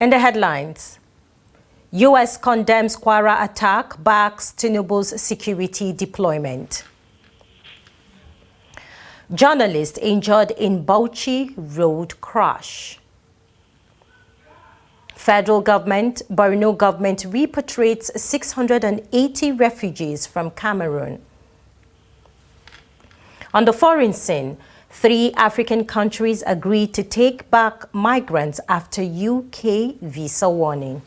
In the headlines, U.S. condemns Kwara attack, backs Tinubu's security deployment. Journalist injured in Bauchi road crash. Federal government, Borno government repatriates 680 refugees from Cameroon. On the foreign scene, 3 African countries agreed to take back migrants after UK visa warning.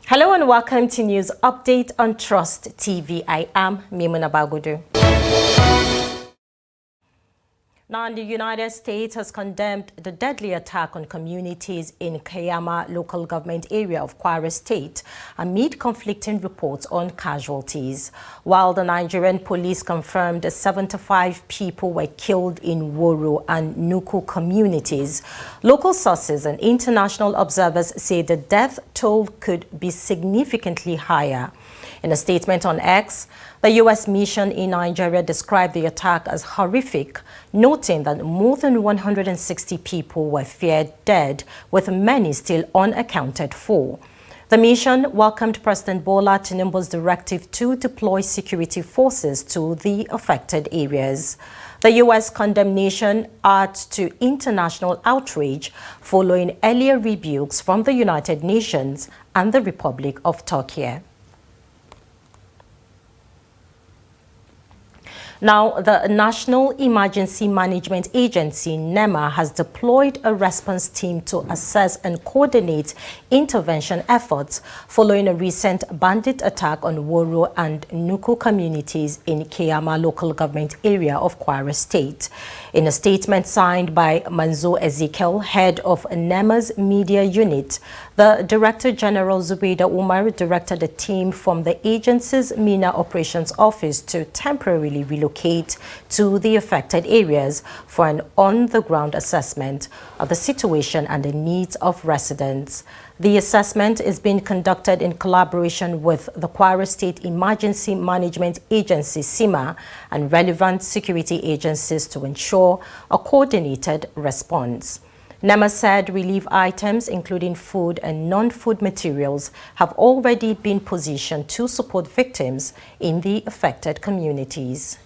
Hello and welcome to News Update on Trust TV. I am Mimuna Bagudu. Now, the United States has condemned the deadly attack on communities in Kayama local government area of Kwara State amid conflicting reports on casualties. While the Nigerian police confirmed 75 people were killed in Woro and Nuku communities, local sources and international observers say the death toll could be significantly higher. In a statement on X, the U.S. mission in Nigeria described the attack as horrific, noting that more than 160 people were feared dead, with many still unaccounted for. The mission welcomed President Bola Tinubu's directive to deploy security forces to the affected areas. The U.S. condemnation adds to international outrage following earlier rebukes from the United Nations and the Republic of Turkey. Now, the National Emergency Management Agency, NEMA, has deployed a response team to assess and coordinate intervention efforts following a recent bandit attack on Woro and Nuku communities in Kayama local government area of Kwara State. In a statement signed by Manzo Ezekiel, head of NEMA's media unit, the Director General Zubaida Umar directed a team from the agency's MENA Operations Office to temporarily relocate to the affected areas for an on-the-ground assessment of the situation and the needs of residents. The assessment is being conducted in collaboration with the Kwara State Emergency Management Agency, SEMA, and relevant security agencies to ensure a coordinated response. NEMA said relief items, including food and non-food materials, have already been positioned to support victims in the affected communities.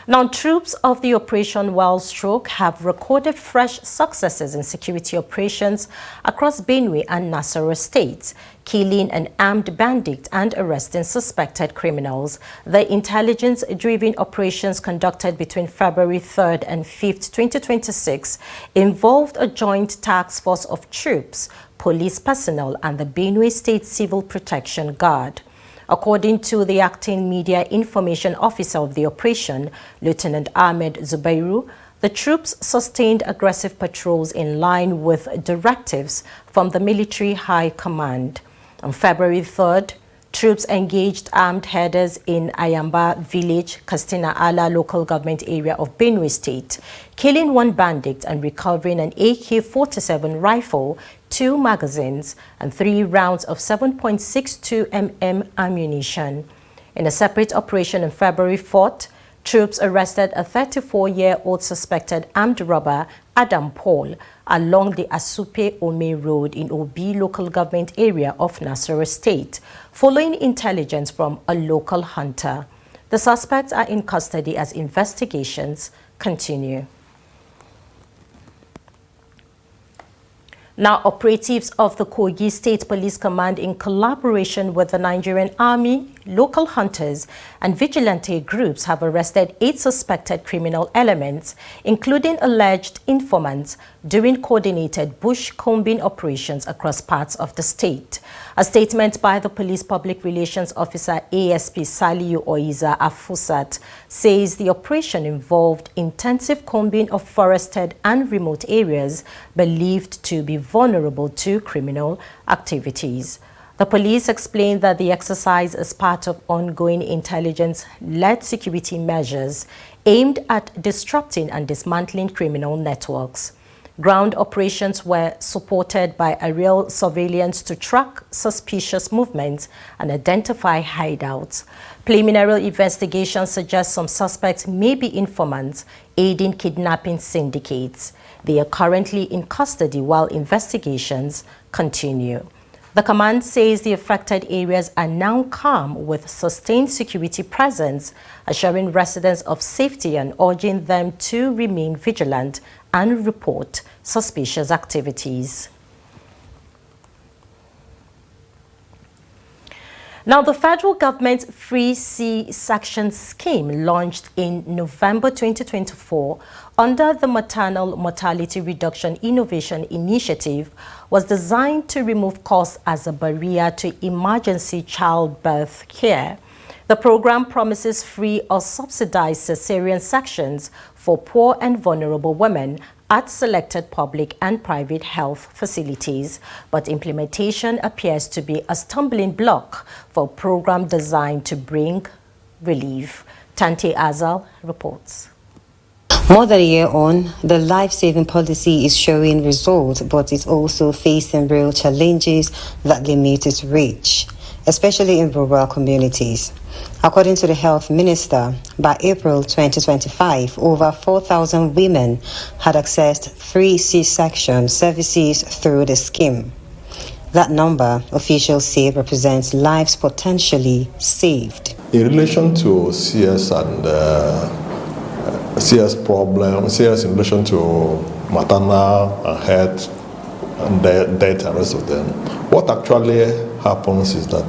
Now, troops of the Operation Wild Stroke have recorded fresh successes in security operations across Benue and Nasarawa states, killing an armed bandit and arresting suspected criminals. The intelligence-driven operations conducted between February 3rd and 5th, 2026 involved a joint task force of troops, police personnel, and the Benue State Civil Protection Guard. According to the acting media information officer of the operation, Lieutenant Ahmed Zubairu, the troops sustained aggressive patrols in line with directives from the military high command. On February 3rd, troops engaged armed herders in Ayamba village, Kastina Ala local government area of Benue State, killing 1 bandit and recovering an AK-47 rifle, 2 magazines, and 3 rounds of 7.62 mm ammunition. In a separate operation on February 4th, troops arrested a 34-year-old suspected armed robber, Adam Paul, along the Asupe Ome Road in Obi local government area of Nasarawa State, following intelligence from a local hunter. The suspects are in custody as investigations continue. Now, operatives of the Kogi State Police Command, in collaboration with the Nigerian Army, local hunters, and vigilante groups, have arrested 8 suspected criminal elements, including alleged informants, during coordinated bush combing operations across parts of the state. A statement by the Police Public Relations Officer ASP Saliu Oiza Afusat says the operation involved intensive combing of forested and remote areas believed to be vulnerable to criminal activities. The police explained that the exercise is part of ongoing intelligence-led security measures aimed at disrupting and dismantling criminal networks. Ground operations were supported by aerial surveillance to track suspicious movements and identify hideouts. Preliminary investigations suggest some suspects may be informants aiding kidnapping syndicates. They are currently in custody while investigations continue. The command says the affected areas are now calm with sustained security presence, assuring residents of safety and urging them to remain vigilant and report suspicious activities. Now, the federal government's Free C-section scheme launched in November 2024 under the Maternal Mortality Reduction Innovation Initiative was designed to remove costs as a barrier to emergency childbirth care. The program promises free or subsidized cesarean sections for poor and vulnerable women at selected public and private health facilities, but implementation appears to be a stumbling block for a program designed to bring relief. Tante Azal reports. More than a year on, the life-saving policy is showing results, but it's also facing real challenges that limit its reach, especially in rural communities. According to the health minister, by April 2025, over 4,000 women had accessed free C-section services through the scheme. That number, officials say, represents lives potentially saved. In relation to CS and CS problem, CS in relation to maternal and health and death and rest of them, what actually happens is that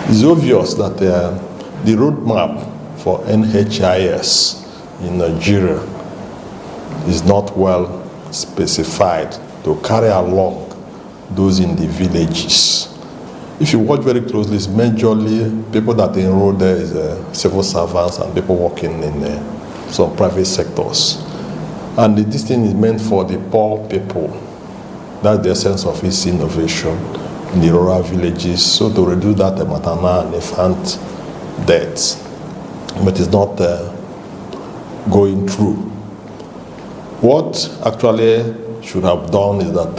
it's obvious that the roadmap for NHIS in Nigeria is not well specified to carry along those in the villages. If you watch very closely, it's majorly people that enroll there is civil servants and people working in some private sectors. And this thing is meant for the poor people. That's the essence of its innovation in the rural villages, so to reduce that maternal and infant deaths, but it's not going through. What actually should have done is that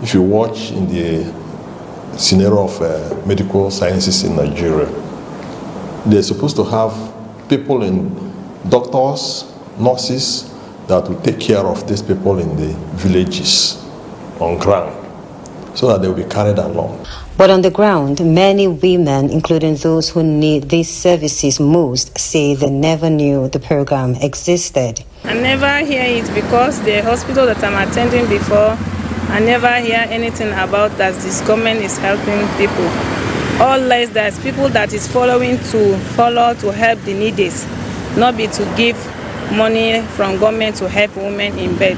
if you watch in the scenario of medical sciences in Nigeria, they're supposed to have people in doctors, nurses that will take care of these people in the villages on ground, so that they will be carried along. But on the ground, many women, including those who need these services most, say they never knew the program existed. I never hear it because the hospital that I'm attending before, I never hear anything about that this government is helping people. All less that people that is following to help the needy, not be to give money from government to help women in bed.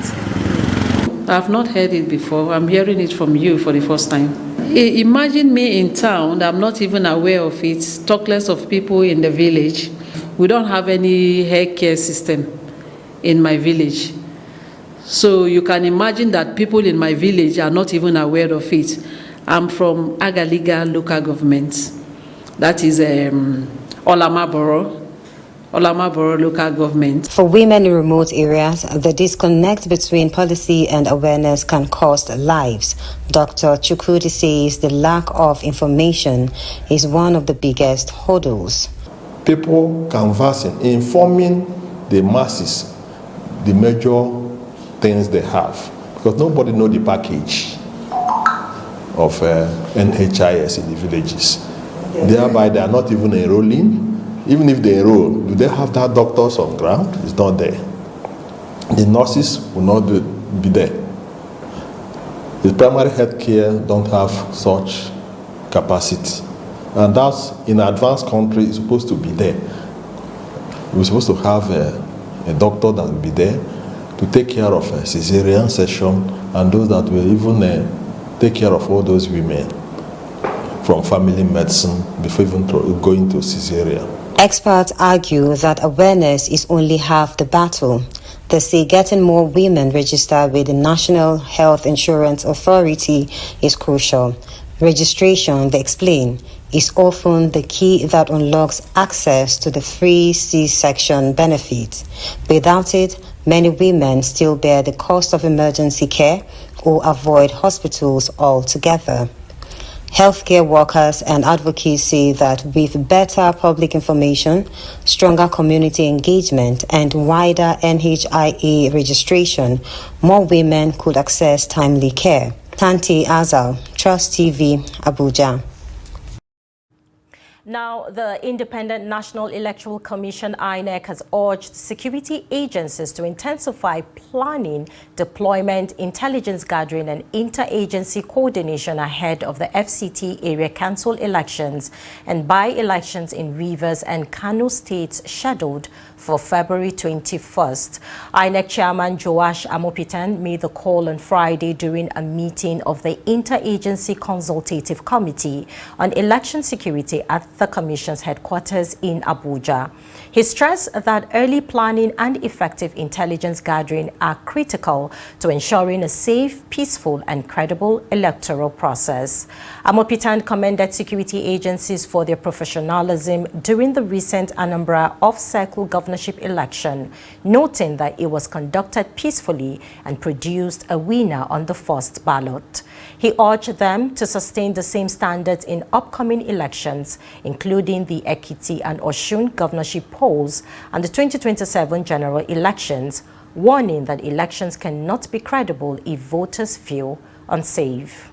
I've not heard it before. I'm hearing it from you for the first time. Imagine me in town. I'm not even aware of it. Talk less of people in the village. We don't have any healthcare system in my village. So you can imagine that people in my village are not even aware of it. I'm from Agaliga local government. That is Olamaboro local government. For women in remote areas, the disconnect between policy and awareness can cost lives. Dr. Chukwudi says the lack of information is one of the biggest hurdles. People canvassing, informing the masses the major things they have, because nobody knows the package of NHIS in the villages. Thereby, they are not even enrolling. Even if they enroll, do they have that doctors on ground? It's not there. The nurses will not be there. The primary health care don't have such capacity. And that's in advanced country, it's supposed to be there. We're supposed to have a doctor that will be there to take care of a cesarean section and those that will even take care of all those women from family medicine before even going to cesarean. Experts argue that awareness is only half the battle. They say getting more women registered with the National Health Insurance Authority is crucial. Registration, they explain, is often the key that unlocks access to the free C-section benefit. Without it, many women still bear the cost of emergency care or avoid hospitals altogether. Healthcare workers and advocates say that with better public information, stronger community engagement, and wider NHIA registration, more women could access timely care. Tanti Azal, Trust TV, Abuja. Now, the Independent National Electoral Commission, INEC, has urged security agencies to intensify planning, deployment, intelligence gathering, and interagency coordination ahead of the FCT area council elections and by-elections in Rivers and Kano states scheduled for February 21st. INEC Chairman Joash Amopitan made the call on Friday during a meeting of the Interagency Consultative Committee on Election Security at the Commission's headquarters in Abuja. He stressed that early planning and effective intelligence gathering are critical to ensuring a safe, peaceful, and credible electoral process. Amopitan commended security agencies for their professionalism during the recent Anambra off-cycle governorship election, noting that it was conducted peacefully and produced a winner on the first ballot. He urged them to sustain the same standards in upcoming elections, including the Ekiti and Osun governorship polls and the 2027 general elections, warning that elections cannot be credible if voters feel unsafe.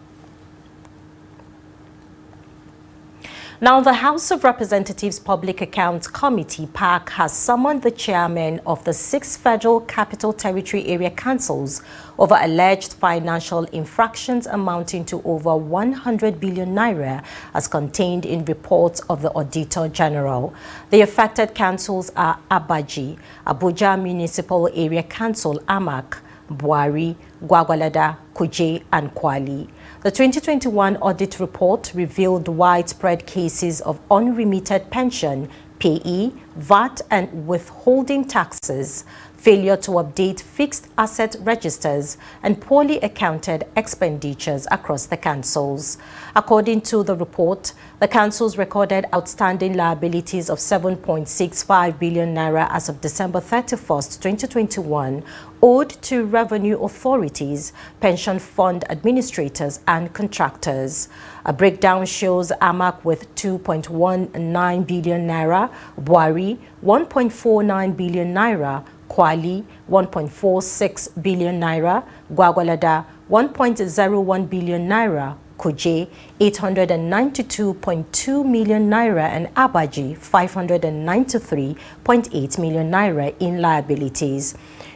Now, the House of Representatives Public Accounts Committee, PAC, has summoned the chairman of the 6 Federal Capital Territory Area Councils over alleged financial infractions amounting to over 100 billion naira as contained in reports of the Auditor General. The affected councils are Abaji, Abuja Municipal Area Council, AMAC, Buari, Gwagwalada, Kuje, and Kwali. The 2021 audit report revealed widespread cases of unremitted pension, payee, VAT, and withholding taxes, failure to update fixed asset registers, and poorly accounted expenditures across the councils. According to the report, the councils recorded outstanding liabilities of 7.65 billion naira as of December 31st, 2021, owed to revenue authorities, pension fund administrators, and contractors. A breakdown shows AMAC with 2.19 billion naira, Buari 1.49 billion naira, Kwali 1.46 billion naira, Gwagwalada 1.01 billion naira, Kuje 892.2 million naira, and Abaji 593.8 million naira in liabilities.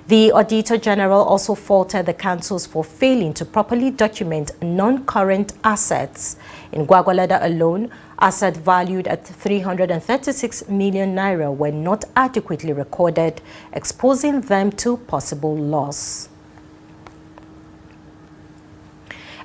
The Auditor General also faulted the councils for failing to properly document non-current assets. In Gwagwalada alone, assets valued at 336 million naira were not adequately recorded, exposing them to possible loss.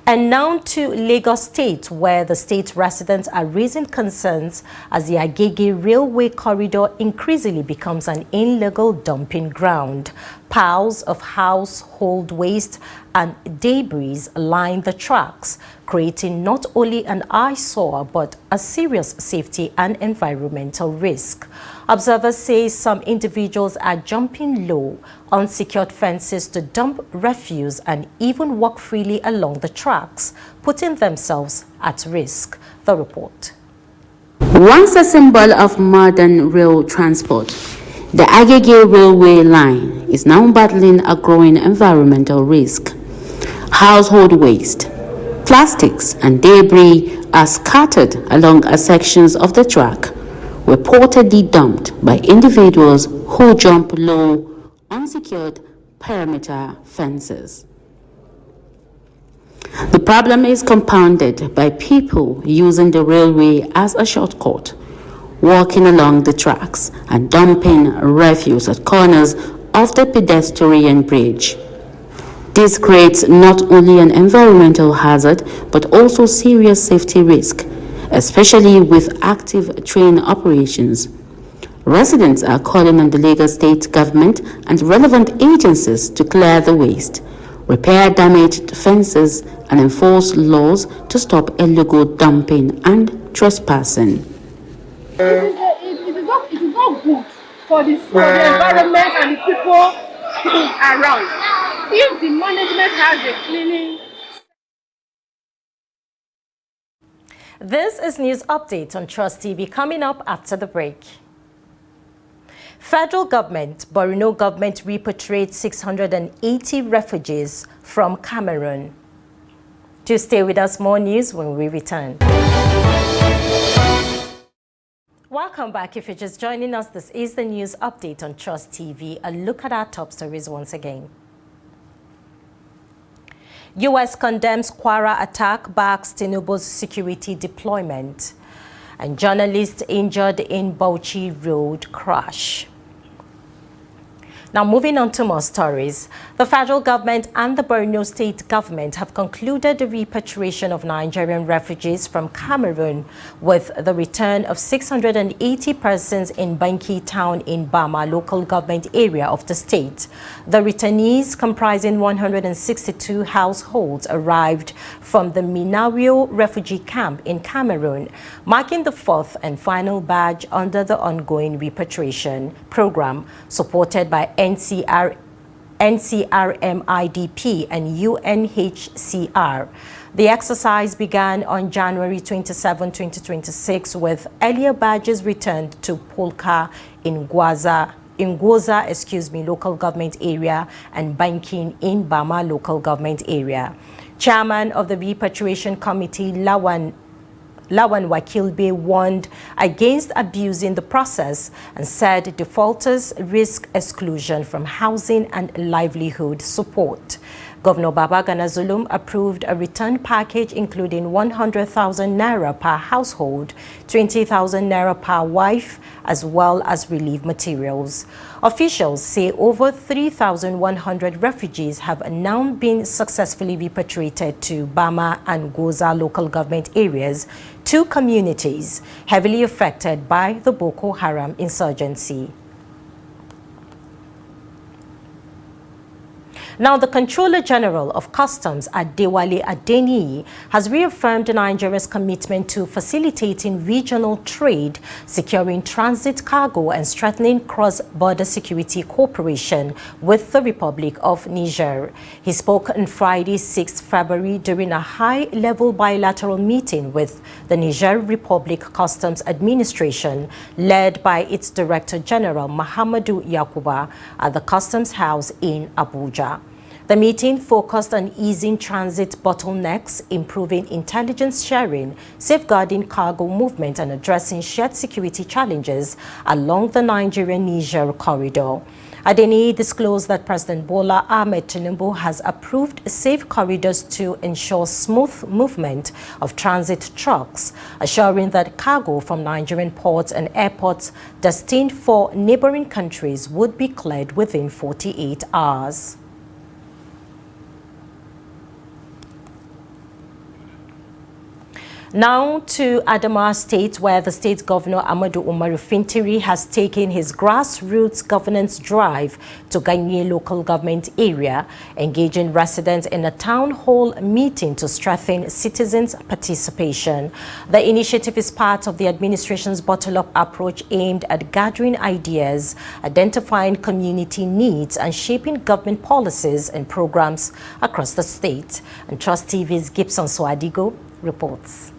And now to Lagos State, where the state residents are raising concerns as the Agege Railway Corridor increasingly becomes an illegal dumping ground. Piles of household waste and debris line the tracks, creating not only an eyesore but a serious safety and environmental risk. Observers say some individuals are jumping low, unsecured fences to dump refuse and even walk freely along the tracks, putting themselves at risk. The report. Once a symbol of modern rail transport, the Agege railway line is now battling a growing environmental risk. Household waste, plastics, and debris are scattered along sections of the track, reportedly dumped by individuals who jump low, unsecured perimeter fences. The problem is compounded by people using the railway as a shortcut, walking along the tracks and dumping refuse at corners of the pedestrian bridge. This creates not only an environmental hazard but also serious safety risk, especially with active train operations. Residents are calling on the Lagos State government and relevant agencies to clear the waste, repair damaged fences, and enforce laws to stop illegal dumping and trespassing. It is not good for the environment and the people around. If the management has a cleaning. This is News Update on Trust TV coming up after the break. Federal government, Borno government repatriates 680 refugees from Cameroon. Do stay with us, more news when we return. Welcome back. If you're just joining us, this is the News Update on Trust TV. A look at our top stories once again. U.S. condemns Kwara attack, backs Tinubu's security deployment. And journalists injured in Bauchi road crash. Now, moving on to more stories. The federal government and the Borno state government have concluded the repatriation of Nigerian refugees from Cameroon with the return of 680 persons in Banki town in Bama local government area of the state. The returnees, comprising 162 households, arrived from the Minario refugee camp in Cameroon, marking the fourth and final batch under the ongoing repatriation program supported by NCRMIDP and UNHCR. The exercise began on January 27, 2026, with earlier badges returned to Polka in Goza, local government area, and Banking in Bama local government area. Chairman of the Repatriation Committee, Lawan Wakilbe, warned against abusing the process and said defaulters risk exclusion from housing and livelihood support. Governor Babagana Zulum approved a return package including 100,000 naira per household, 20,000 naira per wife, as well as relief materials. Officials say over 3,100 refugees have now been successfully repatriated to Bama and Goza local government areas, two communities heavily affected by the Boko Haram insurgency. Now, the Controller General of Customs, Adewale Adeniyi, has reaffirmed Nigeria's commitment to facilitating regional trade, securing transit cargo, and strengthening cross-border security cooperation with the Republic of Niger. He spoke on Friday, 6 February, during a high-level bilateral meeting with the Niger Republic Customs Administration, led by its Director General, Mahamadou Yakuba, at the Customs House in Abuja. The meeting focused on easing transit bottlenecks, improving intelligence sharing, safeguarding cargo movement, and addressing shared security challenges along the Nigeria-Niger corridor. Adeniyi disclosed that President Bola Ahmed Tinubu has approved safe corridors to ensure smooth movement of transit trucks, assuring that cargo from Nigerian ports and airports destined for neighboring countries would be cleared within 48 hours. Now to Adamawa State, where the state governor Amadu Umaru Fintiri has taken his grassroots governance drive to Ganye local government area, engaging residents in a town hall meeting to strengthen citizens' participation. The initiative is part of the administration's bottle-up approach aimed at gathering ideas, identifying community needs, and shaping government policies and programs across the state. And Trust TV's Gibson Swadigo reports.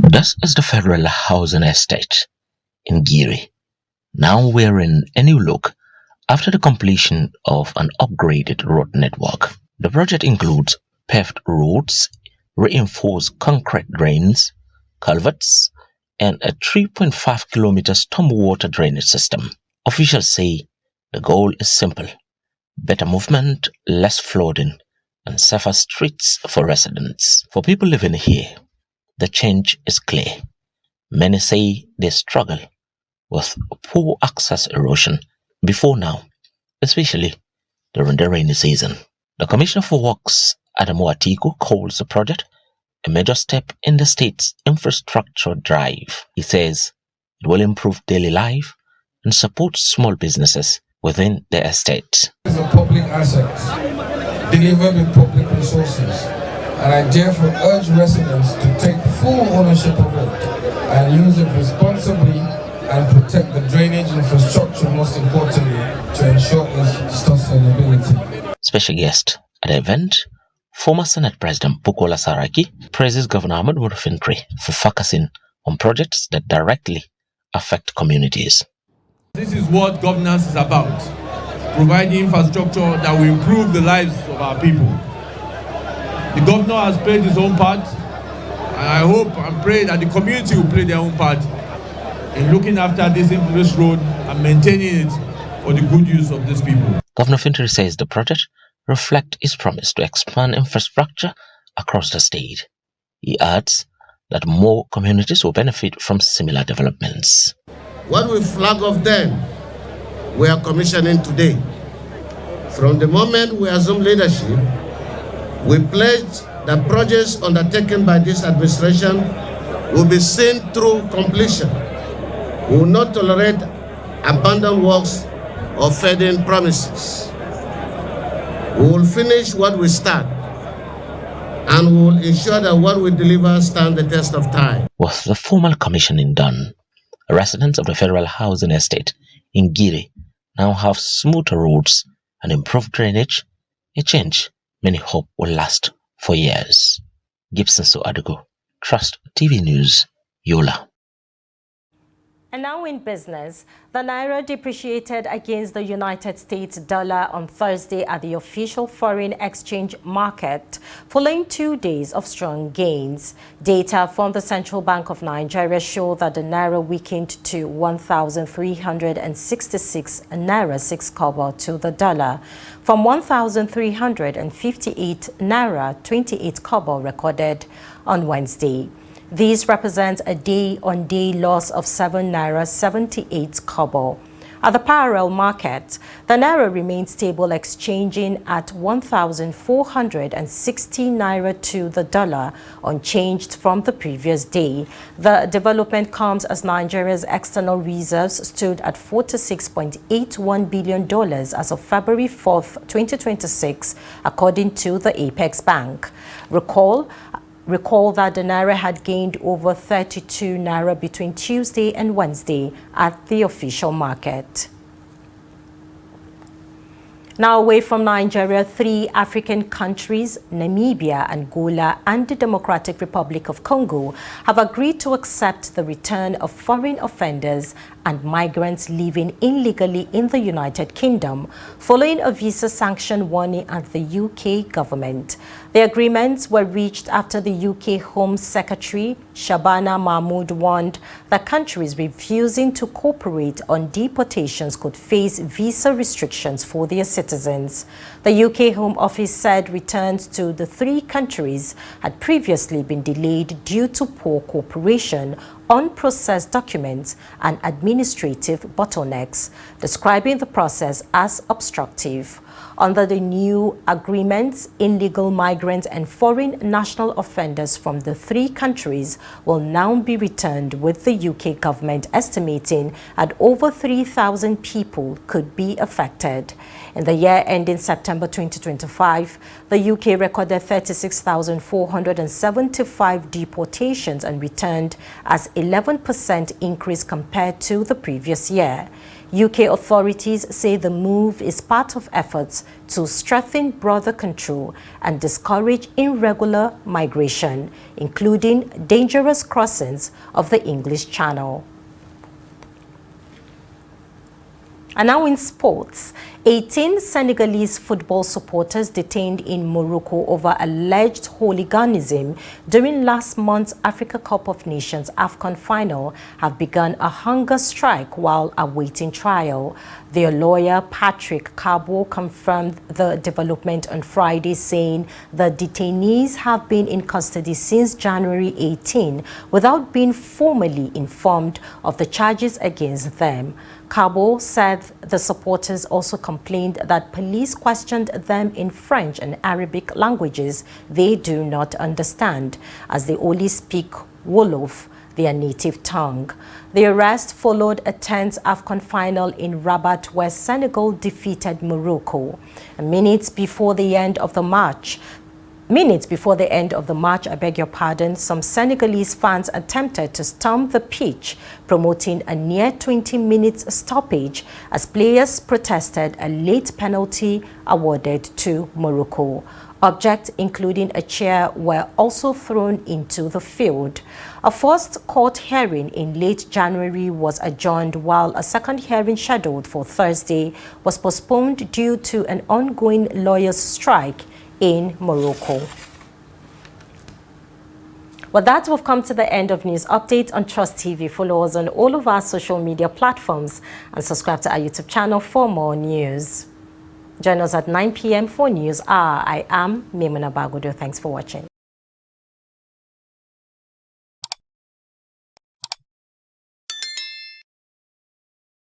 This is the Federal Housing Estate in Giri, now wearing a new look after the completion of an upgraded road network. The project includes paved roads, reinforced concrete drains, culverts, and a 3.5-kilometer stormwater drainage system. Officials say the goal is simple: better movement, less flooding, and safer streets for residents. For people living here, the change is clear. Many say they struggle with poor access erosion before now, especially during the rainy season. The Commissioner for Works, Adamu Atiku, calls the project a major step in the state's infrastructure drive. He says it will improve daily life and support small businesses within the estate. It is a public asset delivered with public resources, and I therefore urge residents to take full ownership of it and use it responsibly and protect the drainage infrastructure, most importantly, to ensure its sustainability. Special guest at the event, Former Senate President Bukola Saraki praises Governor Ahmed Fintri for focusing on projects that directly affect communities. This is what governance is about, providing infrastructure that will improve the lives of our people. The governor has played his own part, and I hope and pray that the community will play their own part in looking after this road and maintaining it for the good use of these people. Governor Fintri says the project reflects his promise to expand infrastructure across the state. He adds that more communities will benefit from similar developments. What we flag off then, we are commissioning today. From the moment we assume leadership, we pledge that projects undertaken by this administration will be seen through completion. We will not tolerate abandoned works or fading promises. We will finish what we start, and we will ensure that what we deliver stands the test of time. With the formal commissioning done, residents of the Federal Housing Estate in Giri now have smoother roads and improved drainage, a change many hope will last for years. Gibson Soadugo, Trust TV News, Yola. And now in business, the Naira depreciated against the United States dollar on Thursday at the official foreign exchange market, following 2 days of strong gains. Data from the Central Bank of Nigeria show that the Naira weakened to 1,366 Naira 6 kobo to the dollar, from 1,358 Naira 28 kobo recorded on Wednesday. These represent a day-on-day loss of 7 Naira 78 kobo. At the parallel market, the Naira remained stable, exchanging at 1,460 Naira to the dollar, unchanged from the previous day. The development comes as Nigeria's external reserves stood at $46.81 billion as of February 4th, 2026, according to the Apex Bank. Recall that the Naira had gained over 32 Naira between Tuesday and Wednesday at the official market. Now away from Nigeria, 3 African countries, Namibia, Angola, and the Democratic Republic of Congo, have agreed to accept the return of foreign offenders and migrants living illegally in the United Kingdom, following a visa sanction warning at the UK government. The agreements were reached after the UK Home Secretary, Shabana Mahmood, warned that countries refusing to cooperate on deportations could face visa restrictions for their citizens. The UK Home Office said returns to the 3 countries had previously been delayed due to poor cooperation, unprocessed documents, and administrative bottlenecks, describing the process as obstructive. Under the new agreements, illegal migrants and foreign national offenders from the 3 countries will now be returned, with the UK government estimating at over 3,000 people could be affected. In the year ending September 2025, the UK recorded 36,475 deportations and returned, as 11% increase compared to the previous year. UK authorities say the move is part of efforts to strengthen border control and discourage irregular migration, including dangerous crossings of the English Channel. And now in sports, 18 Senegalese football supporters detained in Morocco over alleged hooliganism during last month's Africa Cup of Nations AFCON final have begun a hunger strike while awaiting trial. Their lawyer, Patrick Cabo, confirmed the development on Friday, saying the detainees have been in custody since January 18 without being formally informed of the charges against them. Cabo said the supporters also complained that police questioned them in French and Arabic languages they do not understand, as they only speak Wolof, their native tongue. The arrest followed a tense AFCON final in Rabat, where Senegal defeated Morocco. Minutes before the end of the match, some Senegalese fans attempted to storm the pitch, promoting a near 20 minutes stoppage as players protested a late penalty awarded to Morocco. Objects, including a chair, were also thrown into the field. A first court hearing in late January was adjourned, while a second hearing scheduled for Thursday was postponed due to an ongoing lawyers' strike in Morocco. With that, we've come to the end of News Update on Trust TV. Follow us on all of our social media platforms and subscribe to our YouTube channel for more news. Join us at 9 p.m. for News Hour. I am Memuna Bagudo. Thanks for watching.